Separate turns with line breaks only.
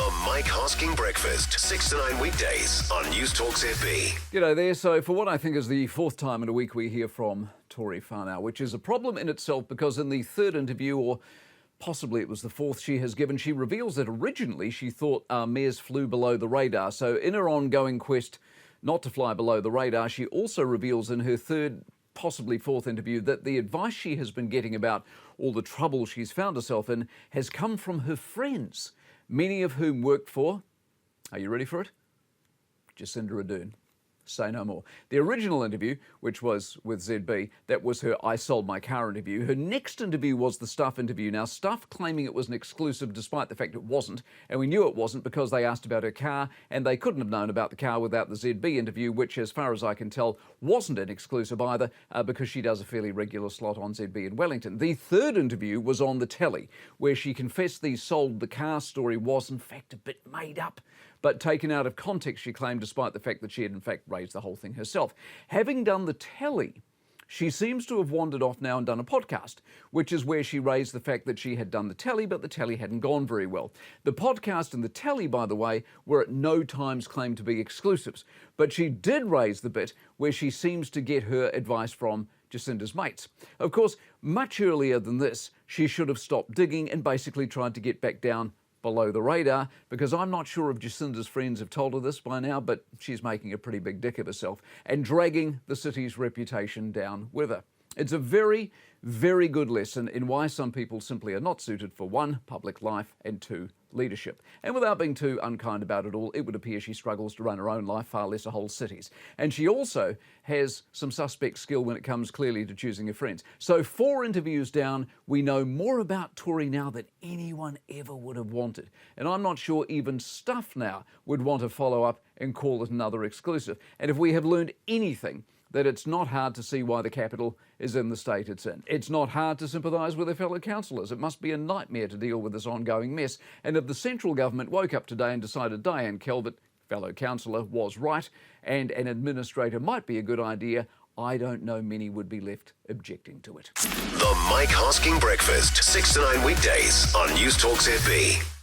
The Mike Hosking Breakfast, 6 to 9 weekdays on Newstalk ZB.
G'day there. So for what I think is the fourth time in a week we hear from Tory now, which is a problem in itself because in the third interview, or possibly it was the fourth she has given, she reveals that originally she thought mayors flew below the radar. So in her ongoing quest not to fly below the radar, she also reveals in her third, possibly fourth interview that the advice she has been getting about all the trouble she's found herself in has come from her friends, many of whom worked for, are you ready for it? Jacinda Ardern. Say no more. The original interview, which was with ZB, that was her I sold my car interview. Her next interview was the Stuff interview. Now, Stuff claiming it was an exclusive despite the fact it wasn't, and we knew it wasn't because they asked about her car, and they couldn't have known about the car without the ZB interview, which, as far as I can tell, wasn't an exclusive either, because she does a fairly regular slot on ZB in Wellington. The third interview was on the telly, where she confessed the sold the car story was, in fact, a bit made up, but taken out of context, she claimed, despite the fact that she had, in fact, raised the whole thing herself. Having done the telly, she seems to have wandered off now and done a podcast, which is where she raised the fact that she had done the telly, but the telly hadn't gone very well. The podcast and the telly, by the way, were at no times claimed to be exclusives, but she did raise the bit where she seems to get her advice from Jacinda's mates. Of course, much earlier than this, she should have stopped digging and basically tried to get back down below the radar, because I'm not sure if Jacinda's friends have told her this by now, but she's making a pretty big dick of herself and dragging the city's reputation down with her. It's a very, very good lesson in why some people simply are not suited for one, public life, and two, leadership. And without being too unkind about it all, it would appear she struggles to run her own life, far less a whole city's. And she also has some suspect skill when it comes clearly to choosing her friends. So 4 interviews down, we know more about Tory now than anyone ever would have wanted. And I'm not sure even Stuff now would want to follow up and call it another exclusive. And if we have learned anything, that it's not hard to see why the capital is in the state it's in. It's not hard to sympathise with their fellow councillors. It must be a nightmare to deal with this ongoing mess. And if the central government woke up today and decided Diane Calvert, fellow councillor, was right and an administrator might be a good idea, I don't know many would be left objecting to it.
The Mike Hosking Breakfast, 6 to 9 weekdays on Newstalk ZB.